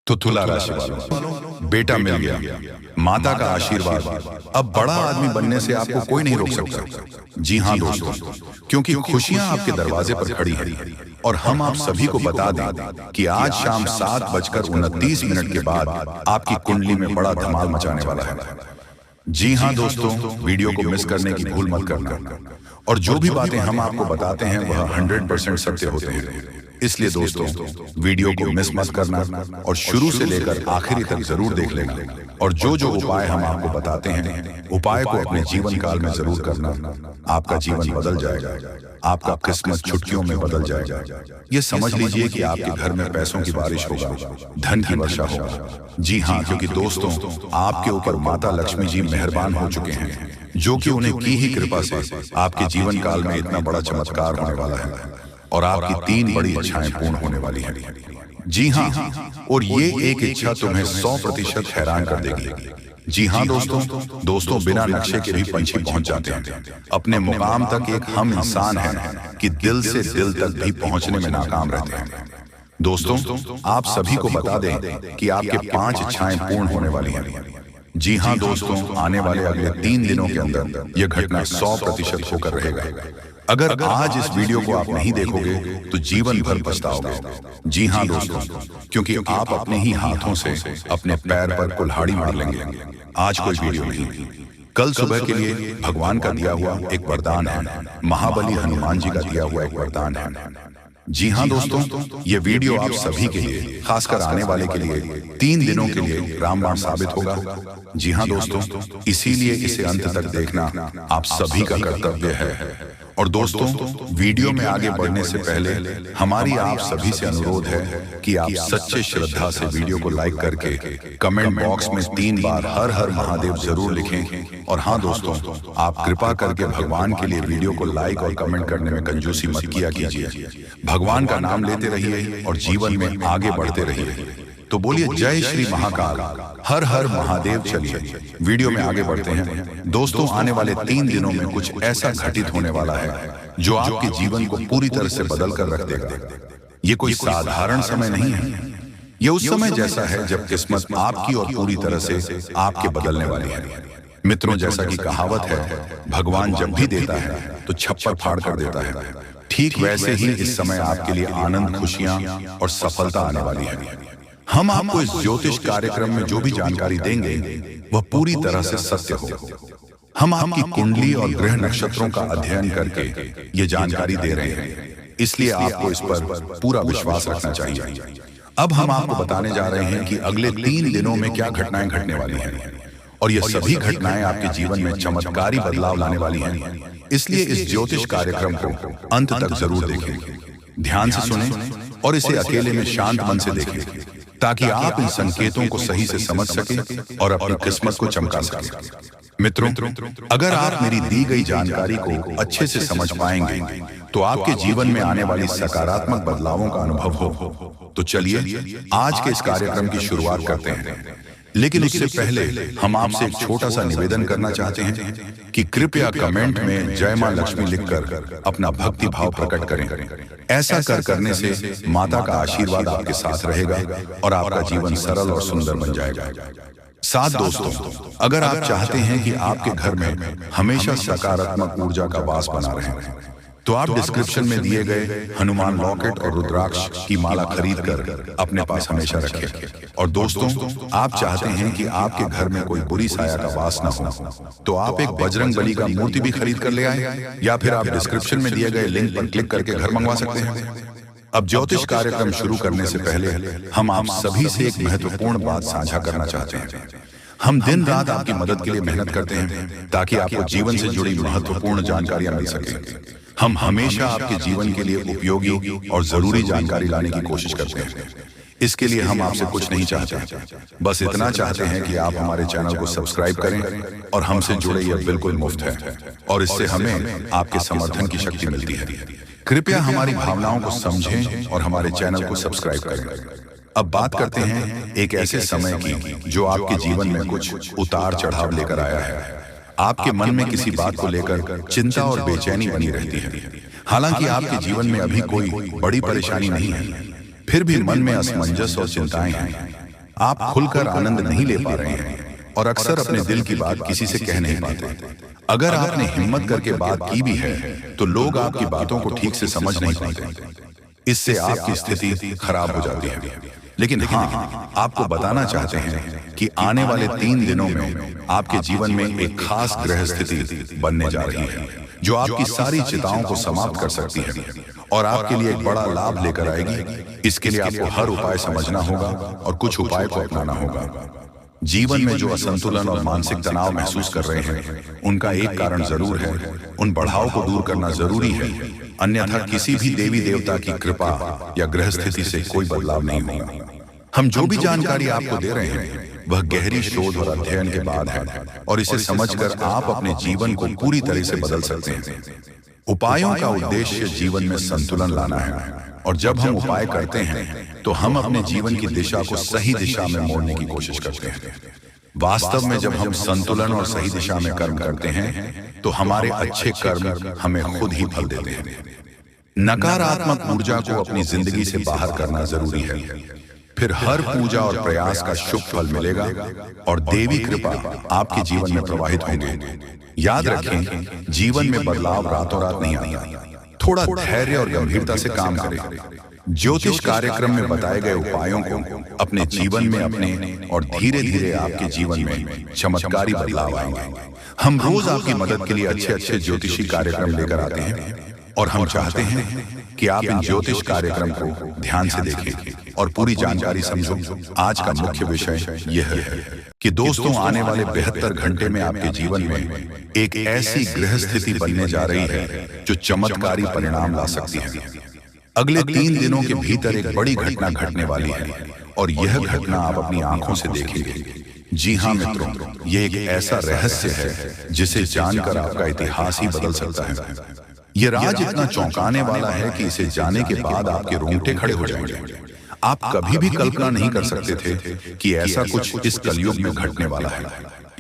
तो तुला राशि वालों, बेटा मिल गया, माता का आशीर्वाद, अब बड़ा आदमी बनने से आपको कोई नहीं रोक सकता। जी हाँ दोस्तों, क्योंकि खुशियां आपके दरवाजे पर खड़ी हैं और हम आप सभी को बता दें कि आज शाम 7:29 के बाद आपकी कुंडली में बड़ा धमाल मचाने वाला है। जी हाँ दोस्तों, वीडियो को मिस करने की भूल मत करना। और जो भी बातें हम आपको बताते हैं वह 100% सत्य होते हैं, इसलिए दोस्तों वीडियो को मिस मत करना और शुरू से लेकर आखिरी तक जरूर देख लेना। और जो जो उपाय हम आपको बताते हैं, उपाय को अपने जीवन काल में जरूर करना। आपका जीवन बदल जाएगा, आपका किस्मत चुटकियों में बदल जाएगा। ये समझ लीजिए कि आपके घर में पैसों की बारिश होगा, धन की वर्षा होगा। जी हाँ, क्योंकि दोस्तों आपके ऊपर माता लक्ष्मी जी मेहरबान हो चुके हैं, जो कि उन्हें की ही कृपा से आपके जीवन काल में इतना बड़ा चमत्कार होने वाला है और आपकी 3 बड़ी इच्छाएं पूर्ण होने वाली हैं। जी हाँ, और ये एक इच्छा तुम्हें 100% हैरान कर देगी। जी हाँ दोस्तों बिना नक्शे के भी पंछी पहुंच जाते हैं अपने मुकाम तक। एक हम इंसान हैं कि दिल से दिल तक भी पहुंचने में नाकाम रहते हैं। दोस्तों आप सभी को बता दें कि आपके 5 इच्छाएं पूर्ण होने वाली हैं। जी हाँ दोस्तों, आने वाले अगले 3 दिनों के अंदर यह घटना 100% होकर रहेगा। अगर आज इस वीडियो को आप नहीं देखोगे तो जीवन भर पछताओगे। जी हाँ दोस्तों, क्योंकि आप अपने ही हाथों से अपने पैर पर कुल्हाड़ी मार लेंगे। आज कोई वीडियो नहीं, कल सुबह के लिए भगवान का दिया हुआ एक वरदान है, महाबली हनुमान जी का दिया हुआ एक वरदान है। जी हाँ दोस्तों, ये वीडियो आप सभी के लिए, खासकर आने वाले के लिए 3 दिनों के लिए रामबाण साबित होगा। जी हाँ दोस्तों, इसीलिए इसे अंत तक देखना आप सभी का कर्तव्य है। और दोस्तों वीडियो में आगे बढ़ने से पहले हमारी आप सभी से अनुरोध है कि आप सच्चे श्रद्धा से वीडियो को लाइक करके कमेंट बॉक्स में 3 बार हर हर महादेव जरूर लिखें। और हाँ दोस्तों, आप कृपा करके भगवान के लिए वीडियो को लाइक और कमेंट करने में कंजूसी मत किया कीजिए। भगवान का नाम लेते रहिए और जीवन में आगे बढ़ते रहिए। तो बोलिए जय श्री महाकाल, हर हर महादेव। चलिए वीडियो में आगे बढ़ते हैं। दोस्तों आने वाले 3 दिनों में कुछ ऐसा घटित होने वाला है जो आपके जीवन को पूरी तरह से बदल कर रख देगा। ये कोई साधारण समय नहीं है, ये उस समय जैसा है जब किस्मत आपकी और पूरी तरह से आपके बदलने वाली है। मित्रों, जैसा कि कहावत है, भगवान जब भी देता है तो छप्पर फाड़ कर देता है। ठीक वैसे ही इस समय आपके लिए आनंद, खुशियां और सफलता आने वाली है। हम आपको इस ज्योतिष कार्यक्रम में जो भी जानकारी देंगे वह पूरी तरह से सत्य हो। हम आपकी कुंडली और ग्रह नक्षत्रों का अध्ययन करके ये जानकारी दे रहे हैं, इसलिए आपको इस पर पूरा विश्वास रखना चाहिए। अब हम आपको बताने जा रहे हैं कि अगले 3 दिनों में क्या घटनाएं घटने वाली हैं, और ये सभी घटनाएं आपके जीवन में चमत्कारी बदलाव लाने वाली हैं। इसलिए इस ज्योतिष कार्यक्रम को अंत तक जरूर देखें, ध्यान से सुनें और इसे अकेले में शांत मन से देखें, ताकि आप इन संकेतों को सही से समझ सकें और अपनी किस्मत को चमका सकें। मित्रों, अगर आप मेरी दी गई जानकारी को अच्छे से समझ पाएंगे तो आपके जीवन में आने वाली सकारात्मक बदलावों का अनुभव हो। तो चलिए आज के इस कार्यक्रम की शुरुआत करते हैं। लेकिन उससे पहले हम आपसे एक छोटा सा निवेदन करना चाहते हैं कि कृपया कमेंट में जय मां लक्ष्मी लिखकर अपना भक्ति भाव प्रकट करें। ऐसा करने से माता का आशीर्वाद आपके साथ रहेगा और आपका जीवन सरल और सुंदर बन जाएगा। साथ दोस्तों, अगर आप चाहते हैं कि आपके घर में हमेशा सकारात्मक ऊर्जा का वास बना रहे तो आप डिस्क्रिप्शन में दिए गए हनुमान लॉकेट और रुद्राक्ष की माला खरीद कर अपने पास हमेशा रखें। और दोस्तों, आप चाहते हैं कि आपके घर में कोई बुरी साया का वास न हो तो आप एक बजरंग बली का मूर्ति भी खरीद कर ले आए, या फिर आप डिस्क्रिप्शन में दिए गए लिंक पर क्लिक करके घर मंगवा सकते हैं। अब ज्योतिष कार्यक्रम शुरू करने से पहले हम आप सभी से एक महत्वपूर्ण बात साझा करना चाहते हैं। हम दिन रात आपकी मदद के लिए मेहनत करते हैं ताकि आपको जीवन से जुड़ी महत्वपूर्ण जानकारियां मिल सके। हम हमेशा आपके जीवन के लिए उपयोगी और जरूरी जानकारी लाने की कोशिश करते हैं। इसके लिए हम आपसे कुछ नहीं चाहते, बस इतना चाहते हैं कि आप हमारे चैनल को सब्सक्राइब करें और हमसे जुड़े। यह बिल्कुल मुफ्त है और इससे हमें आपके समर्थन की शक्ति मिलती है। कृपया हमारी भावनाओं को समझें और हमारे चैनल को सब्सक्राइब करें। अब बात करते हैं एक ऐसे समय की जो आपके जीवन में कुछ उतार चढ़ाव लेकर आया है। आपके मन में किसी बात को लेकर चिंता और बेचैनी बनी रहती है। हालांकि आपके जीवन में अभी कोई बड़ी परेशानी नहीं है, फिर भी मन में असमंजस और चिंताएं हैं। आप खुलकर आनंद नहीं ले पा रहे हैं और अक्सर अपने दिल की बात किसी से कह नहीं पाते। अगर आपने हिम्मत करके बात की भी है तो लोग आपकी बातों को ठीक से समझ नहीं पाते। इससे आपकी स्थिति खराब हो जाती है। लेकिन हाँ, आपको बताना चाहते हैं कि आने वाले 3 दिनों में आपके जीवन में एक खास ग्रह स्थिति बनने जा रही है जो आपकी सारी चिंताओं को समाप्त कर सकती है और आपके लिए एक बड़ा लाभ लेकर आएगी। इसके लिए आपको हर उपाय समझना होगा और कुछ उपाय को अपनाना होगा। जीवन में जो असंतुलन और मानसिक तनाव महसूस कर रहे हैं उनका एक कारण जरूर है। उन बढ़ाव को दूर करना जरूरी है, अन्यथा किसी भी देवी देवता की कृपा या ग्रह स्थिति से कोई बदलाव नहीं होगा। हम जो भी जानकारी आपको दे रहे हैं वह गहरी शोध और अध्ययन के बाद है और इसे समझकर आप अपने जीवन को पूरी तरह से बदल सकते हैं। उपायों का उद्देश्य जीवन में संतुलन लाना है और जब हम उपाय करते हैं तो हम अपने जीवन की दिशा को सही दिशा में मोड़ने की कोशिश करते हैं। वास्तव में जब हम संतुलन और सही दिशा में कर्म करते हैं तो हमारे अच्छे कर्म हमें खुद ही फल देते हैं। नकारात्मक ऊर्जा को अपनी जिंदगी से बाहर करना जरूरी है, फिर हर पूजा और प्रयास का शुभ फल मिलेगा और देवी कृपा आपके जीवन में प्रवाहित होंगे। याद रखें, जीवन में बदलाव रातों रात नहीं आता। थोड़ा धैर्य और गंभीरता से काम करें। ज्योतिष कार्यक्रम में बताए गए उपायों को अपने जीवन में अपने और धीरे धीरे आपके जीवन में चमत्कारी बदलाव आएंगे। हम रोज आपकी मदद के लिए अच्छे अच्छे ज्योतिषी कार्यक्रम लेकर आते हैं और हम चाहते हैं कि आप इन ज्योतिष कार्यक्रम को ध्यान से देखें और पूरी जानकारी समझो। आज का मुख्य विषय यह है कि दोस्तों, आने वाले 72 घंटे में आपके जीवन में एक ऐसी ग्रह स्थिति बनने जा रही है जो चमत्कारी परिणाम ला सकती है। अगले 3 दिनों के भीतर एक बड़ी घटना घटने वाली है और यह घटना आप अपनी आंखों से देखेंगे। जी हाँ मित्रों, यह एक ऐसा रहस्य है जिसे जानकर आपका इतिहास ही बदल सकता है। यह राज इतना चौंकाने वाला है कि इसे जाने के बाद आपके रोंगटे खड़े हो जाएंगे। आप कभी भी कल्पना नहीं कर सकते थे कि ऐसा कुछ इस कलयुग में घटने वाला है।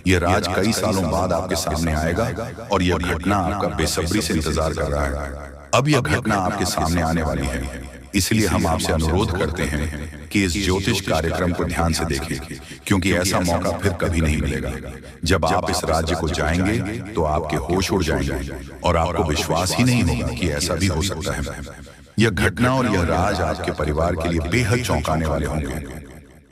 यह राज कई सालों बाद आपके सामने आएगा और यह घटना आपका बेसब्री से इंतजार कर रहा है। अब यह घटना आपके सामने आने वाली है, इसलिए हम आपसे अनुरोध करते हैं कि इस ज्योतिष कार्यक्रम को ध्यान से देखें, क्योंकि ऐसा मौका फिर कभी नहीं मिलेगा। जब आप इस राज्य को जाएंगे तो आपके होश उड़ जाएंगे और आपको विश्वास ही नहीं होगा कि ऐसा भी हो सकता है। यह घटना और यह राज आपके परिवार के लिए बेहद चौंकाने वाले होंगे,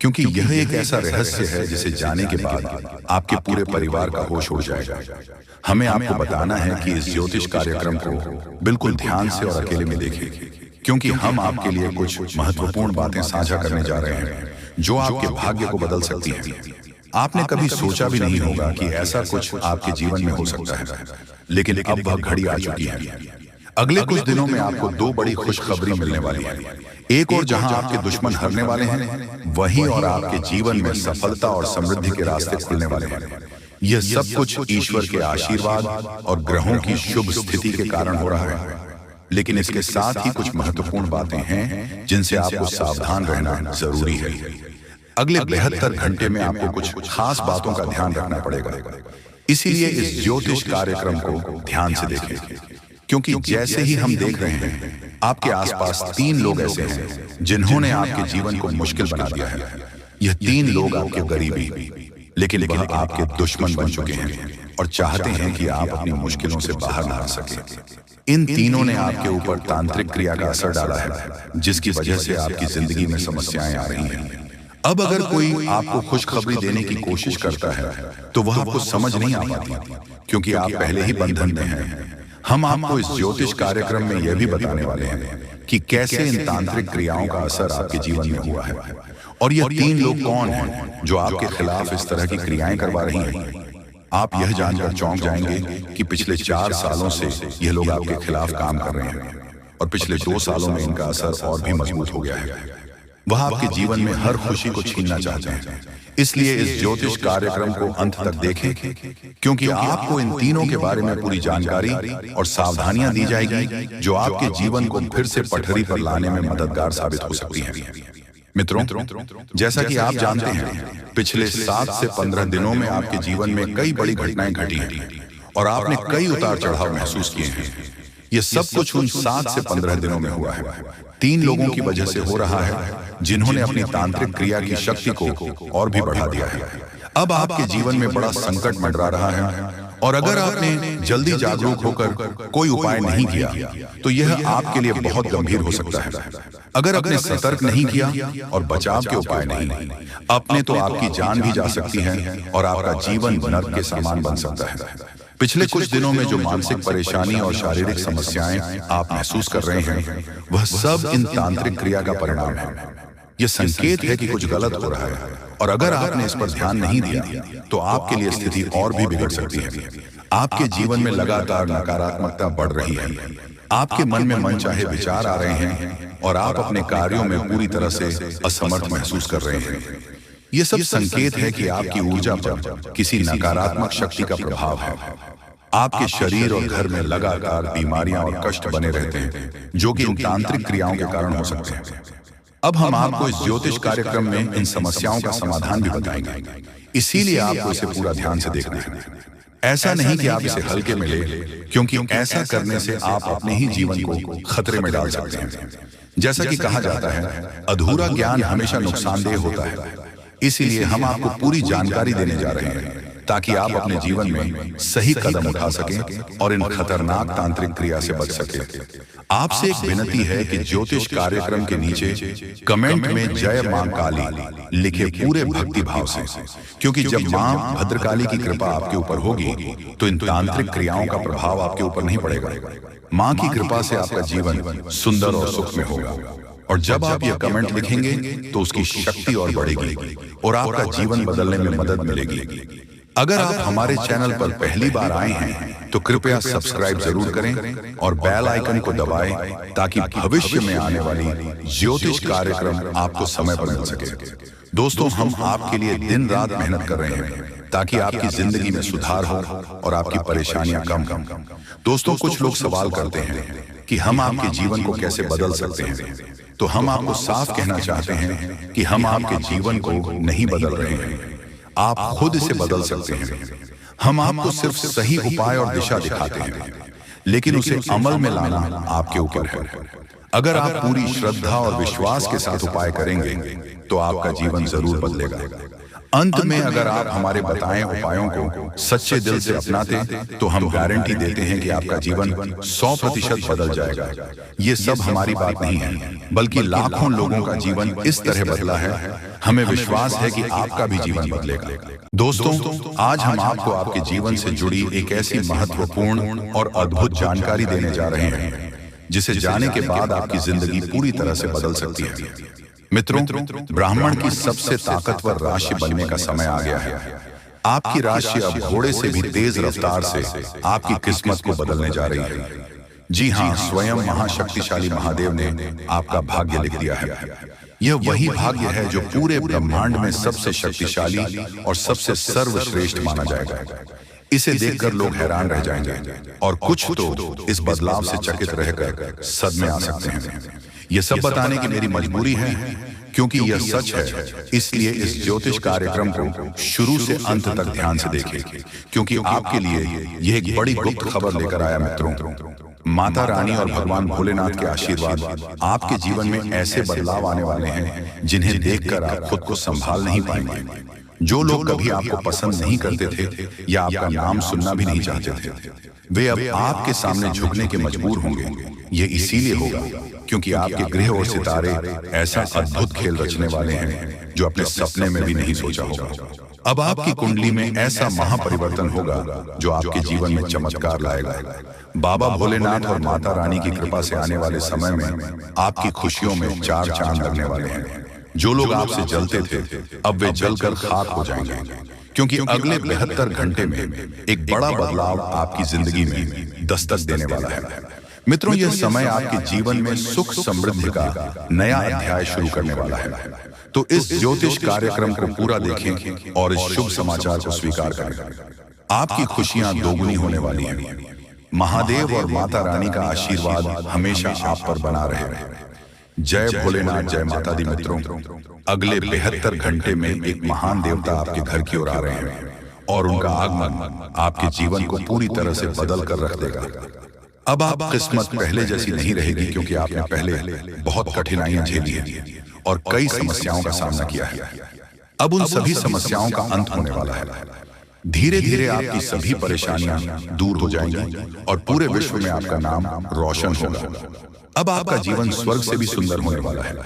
क्योंकि यह एक ऐसा रहस्य है जिसे जाने के बाद आपके पूरे परिवार का होश उड़ जाएगा। हमें आपको बताना है कि इस ज्योतिष कार्यक्रम को बिल्कुल ध्यान से और अकेले में देखें, क्योंकि हम आपके लिए कुछ महत्वपूर्ण बातें साझा करने जा रहे हैं जो आपके भाग्य को बदल सकती हैं। आपने कभी सोचा भी नहीं होगा कि ऐसा कुछ आपके जीवन में हो सकता है, लेकिन अब वह घड़ी आ चुकी है। अगले कुछ दिनों में आपको 2 बड़ी खुशखबरी मिलने वाली है। एक और जहां आपके दुश्मन हारने वाले हैं, वहीं और आपके जीवन में सफलता और समृद्धि के रास्ते खुलने वाले हैं। यह सब कुछ ईश्वर के आशीर्वाद और ग्रहों की शुभ स्थिति के कारण हो रहा है, लेकिन इसके साथ ही कुछ महत्वपूर्ण बातें हैं जिनसे आपको सावधान रहना जरूरी है। अगले 72 घंटे में आपको कुछ खास बातों का ध्यान रखना पड़ेगा, इसीलिए इस ज्योतिष कार्यक्रम को ध्यान से देखें, क्योंकि जैसे ही हम देख रहे हैं आपके आसपास 3 लोग ऐसे हैं जिन्होंने आपके जीवन को मुश्किल बना दिया है। यह 3 लोग आपके करीबी, लेकिन वह आपके दुश्मन बन चुके हैं और चाहते हैं कि आप अपनी मुश्किलों से बाहर ना आ सके। इन तीनों ने आपके ऊपर तांत्रिक क्रिया का असर डाला है, जिसकी वजह से आपकी जिंदगी में समस्याएं आ रही हैं। अब अगर कोई आपको खुशखबरी देने की कोशिश करता है तो वह आपको समझ नहीं आ पाती, क्योंकि आप पहले ही बंधन में हैं। हम आपको इस ज्योतिष कार्यक्रम में यह भी बताने वाले हैं कि कैसे इन तांत्रिक क्रियाओं का असर आपके जीवन में हुआ है और यह 3 लोग कौन हैं जो आपके खिलाफ इस तरह की क्रियाएं करवा रही हैं। आप यह जानकर चौंक जाएंगे कि पिछले 4 सालों से यह लोग आपके खिलाफ काम कर रहे हैं और पिछले 2 सालों में इनका असर और भी मजबूत हो गया है। वह आपके जीवन में हर खुशी को छीनना चाहते हैं, इसलिए इस ज्योतिष कार्यक्रम को अंत तक देखें, क्योंकि आपको इन तीनों के बारे में पूरी जानकारी और सावधानियां दी जाएगी जो आपके जीवन को फिर से पटरी पर लाने में मददगार साबित हो सकती हैं। मित्रों, जैसा कि आप जानते हैं, पिछले 7 से 15 दिनों में आपके जीवन में कई बड़ी घटनाएं घटी हैं और आपने कई उतार चढ़ाव महसूस किए हैं। ये सब कुछ उन 7 से 15 दिनों में हुआ है। 3 लोगों की वजह से हो रहा है जिन्होंने अपनी तांत्रिक क्रिया की शक्ति को और भी बढ़ा दिया है। अब आपके जीवन में बड़ा संकट मंडरा रहा है और अगर आपने जल्दी जागरूक होकर कोई उपाय नहीं किया तो यह आपके लिए बहुत गंभीर हो सकता है। अगर आपने सतर्क नहीं किया और बचाव के उपाय नहीं अपने तो आपकी जान भी जा सकती है और आपका जीवन नर्क के समान बन सकता है। पिछले कुछ दिनों में जो मानसिक परेशानी और शारीरिक समस्याएं आप महसूस कर रहे हैं वह सब इन तांत्रिक क्रिया का परिणाम है। यह संकेत है कि कुछ गलत हो रहा है और अगर आपने इस पर ध्यान नहीं दिया तो आपके लिए स्थिति और भी बिगड़ सकती है। आपके जीवन में लगातार नकारात्मकता बढ़ रही है, आपके मन में मनचाहे विचार आ रहे हैं और आप अपने कार्यों में पूरी तरह से असमर्थ महसूस कर रहे हैं। यह सब संकेत है कि आपकी ऊर्जा पर किसी नकारात्मक शक्ति का प्रभाव है। आपके शरीर और घर में लगातार बीमारियां और कष्ट बने रहते हैं जो कि इन तांत्रिक क्रियाओं के कारण हो सकते हैं। अब हम आपको इस ज्योतिष कार्यक्रम में इन समस्याओं का समाधान भी बताएंगे, इसीलिए आपको इसे पूरा ध्यान से देखना है। ऐसा नहीं कि आप इसे हल्के में ले, क्योंकि ऐसा करने से आप अपने ही जीवन को खतरे में डाल सकते हैं। जैसा कि कहा जाता है, अधूरा ज्ञान हमेशा नुकसानदेह होता है। इसीलिए हम आपको पूरी जानकारी देने जा रहे हैं ताकि आप अपने जीवन में सही कदम उठा सकें और इन खतरनाक तांत्रिक क्रिया से बच सकें। आपसे एक विनती है कि ज्योतिष कार्यक्रम के नीचे कमेंट में जय मां काली लिखे पूरे भक्ति भाव से, क्योंकि जब मां भद्रकाली की कृपा आपके ऊपर होगी तो इन तांत्रिक क्रियाओं का प्रभाव आपके ऊपर नहीं पड़ेगा। मां की कृपा से आपका जीवन सुंदर और सुख में होगा और जब आप यह कमेंट लिखेंगे तो उसकी शक्ति और बढ़ेगी और आपका जीवन बदलने में मदद मिलेगी। अगर आप हमारे चैनल पर पहली बार आए हैं तो कृपया सब्सक्राइब जरूर करें और बेल आइकन को दबाएं ताकि भविष्य में आने वाली ज्योतिष कार्यक्रम आपको समय पर मिल सके। दोस्तों, हम आपके लिए दिन रात मेहनत कर रहे हैं ताकि आपकी जिंदगी में सुधार हो और आपकी परेशानियां कम। दोस्तों, कुछ लोग सवाल करते हैं कि हम आपके जीवन को कैसे बदल सकते हैं, तो हम आपको साफ कहना चाहते हैं कि हम आपके जीवन को नहीं बदल रहे हैं, आप खुद इसे बदल सकते हैं। हम आपको सिर्फ सही उपाय और दिशा दिखाते हैं, लेकिन उसे अमल में लाना आपके ऊपर है। अगर आप पूरी श्रद्धा और विश्वास के साथ उपाय करेंगे तो आपका जीवन जरूर बदलेगा। अंत में अगर आप हमारे बताए उपायों को सच्चे दिल से अपनाते तो हम गारंटी देते हैं कि आपका जीवन 100% बदल जाएगा। ये सब हमारी बात नहीं है, बल्कि लाखों लोगों का जीवन इस तरह बदला है। हमें विश्वास है कि आपका भी जीवन बदलेगा। दोस्तों, आज हम आपको आपके जीवन से जुड़ी एक ऐसी महत्वपूर्ण और अद्भुत जानकारी देने जा रहे हैं जिसे जाने के बाद आपकी जिंदगी पूरी तरह से बदल सकती है। मित्रों, ब्राह्मण की सबसे ताकतवर राशि बनने का समय आ गया है। आपकी राशि अब घोड़े से भी तेज रफ्तार से आपकी किस्मत को बदलने जा रही है। जी हाँ, स्वयं महाशक्तिशाली महादेव ने आपका भाग्य लिख दिया है। यह वही भाग्य है जो पूरे ब्रह्मांड में सबसे शक्तिशाली और सबसे सर्वश्रेष्ठ माना जाएगा। इसे देखकर लोग हैरान रह जाएंगे और कुछ तो इस बदलाव से चकित रहकर सदमे आ सकते हैं। यह सब बताने की मेरी मजबूरी है क्योंकि यह सच है, इसलिए इस ज्योतिष कार्यक्रम को शुरू से अंत तक ध्यान से देखें, क्योंकि आपके लिए यह एक बड़ी गुप्त खबर लेकर आया। मित्रों, माता रानी और भगवान भोलेनाथ के आशीर्वाद आपके जीवन में ऐसे बदलाव आने वाले हैं जिन्हें देखकर आप खुद को संभाल नहीं पाएंगे। जो लोग कभी आपको पसंद नहीं करते थे या आपका नाम सुनना भी नहीं चाहते थे, वे अब आपके सामने झुकने के मजबूर होंगे। ये इसीलिए होगा क्योंकि आपके ग्रह और सितारे ऐसा अद्भुत खेल रचने वाले हैं जो अपने सपने में भी नहीं सोचा होगा। अब आपकी कुंडली में ऐसा महापरिवर्तन होगा जो आपके जीवन में चमत्कार लाएगा। बाबा भोलेनाथ और माता रानी की कृपा से आने वाले समय में आपकी खुशियों में 4 चांद लगने वाले हैं। जो लोग आपसे जलते थे अब वे जलकर खाक हो जाएंगे, क्योंकि अगले 72 घंटे में एक बड़ा बदलाव आपकी जिंदगी में दस्तक देने वाला है। मित्रों, यह समय आपके जीवन में सुख समृद्धि का नया अध्याय शुरू करने वाला है। तो इस ज्योतिष कार्यक्रम को पूरा देखें और इस शुभ समाचार को स्वीकार करें। आपकी खुशियां दोगुनी होने वाली हैं। महादेव और माता रानी का आशीर्वाद हमेशा आप पर बना रहे। जय भोलेनाथ, जय माता दी। मित्रों, अगले 72 घंटे में एक महान देवता आपके घर की ओर आ रहे हैं और उनका आगमन आपके जीवन को पूरी तरह से बदल कर रख देगा। अब आप किस्मत पहले जैसी नहीं रहेगी, क्योंकि आपने पहले बहुत कठिनाइयां झेली हैं और कई समस्याओं का सामना किया है। अब उन सभी समस्याओं का अंत होने वाला है। धीरे धीरे आपकी सभी परेशानियां दूर हो जाएंगी और पूरे विश्व में आपका नाम रोशन होगा। अब आपका जीवन स्वर्ग से भी सुंदर होने वाला है।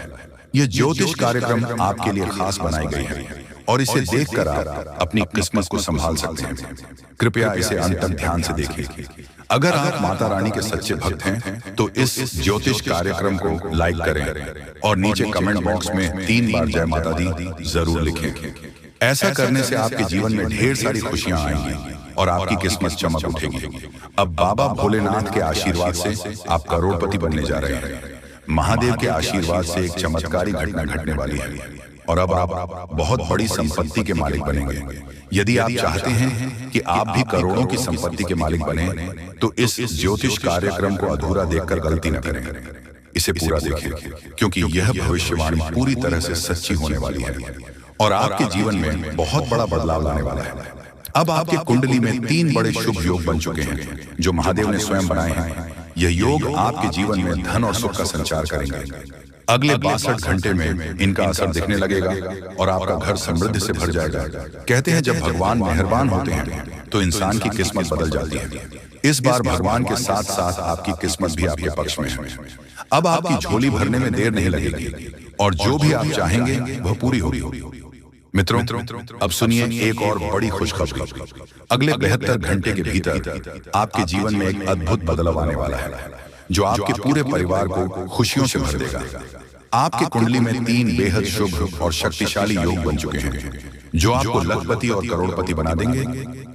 यह ज्योतिष कार्यक्रम आपके लिए खास बनाई गई है और इसे देखकर आप अपनी किस्मत को संभाल सकते हैं। कृपया इसे अंत तक ध्यान से देखिए। अगर आप माता रानी के सच्चे भक्त हैं तो इस ज्योतिष कार्यक्रम को लाइक करें और नीचे कमेंट बॉक्स में 3 बार जय माता दी जरूर लिखें। ऐसा करने से आपके जीवन में ढेर सारी खुशियां आएंगी और आपकी किस्मत चमक उठेगी। अब बाबा भोलेनाथ के आशीर्वाद से आप करोड़पति बनने जा रहे हैं। महादेव के आशीर्वाद से एक चमत्कारी घटना घटने वाली है और अब आप बहुत बड़ी संपत्ति के मालिक बनेंगे। यदि आप चाहते हैं कि आप भी करोड़ों की संपत्ति के मालिक बने तो इस ज्योतिष कार्यक्रम को अधूरा देखकर गलती न करें। इसे पूरा देखें, क्योंकि यह भविष्यवाणी पूरी तरह से सच्ची होने वाली है और आपके जीवन में बहुत बड़ा बदलाव लाने वाला है। अब आपकी कुंडली में 3 बड़े शुभ योग बन चुके हैं जो महादेव ने स्वयं बनाए हैं। यह योग आपके जीवन में धन और सुख का संचार करेंगे। अगले 62 घंटे में इनका असर दिखने लगेगा और आपका घर समृद्धि से भर जाएगा। कहते हैं जब भगवान मेहरबान होते हैं तो इंसान की किस्मत बदल जाती है। इस बार भगवान के साथ साथ आपकी किस्मत भी आपके पक्ष में है। अब आपकी झोली भरने में देर नहीं लगेगी और जो भी आप चाहेंगे वह पूरी होगी। मित्रों, अब सुनिए एक और बड़ी खुशखबरी। अगले 72 घंटे के भीतर आपके जीवन में एक अद्भुत बदलाव आने वाला है जो आपके पूरे परिवार को खुशियों से भर देगा। आपके कुंडली में 3 बेहद शुभ और शक्तिशाली योग बन चुके हैं जो आपको लखपति और करोड़पति बना देंगे।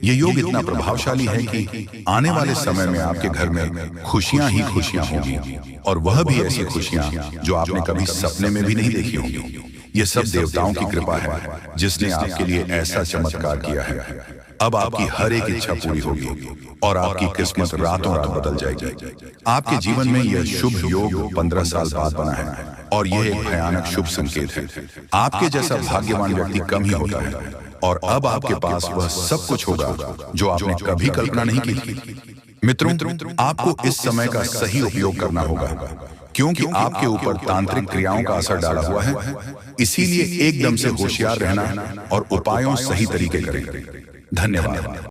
ये योग इतना प्रभावशाली है कि आने वाले समय में आपके घर में खुशियां ही खुशियां होंगी और वह भी ऐसी खुशियां जो आपने कभी सपने में भी नहीं देखी होंगी। ये सब देवताओं की कृपा है जिसने आपके लिए ऐसा चमत्कार किया है। अब आपकी हर एक इच्छा पूरी होगी और आपकी किस्मत रातों रात बदल जाएगी। आपके जीवन में यह शुभ योग 15 साल बाद बना है और यह एक भयानक शुभ संकेत है। आपके जैसा भाग्यवान व्यक्ति कम ही होता है और अब आपके पास वह सब कुछ होगा जो आपने कभी कल्पना नहीं की थी। मित्रों, आपको इस समय का सही उपयोग करना होगा, क्योंकि आपके ऊपर तांत्रिक क्रियाओं का असर डाला हुआ है। इसीलिए एकदम से होशियार रहना और उपायों सही तरीके करें। धन्यवाद।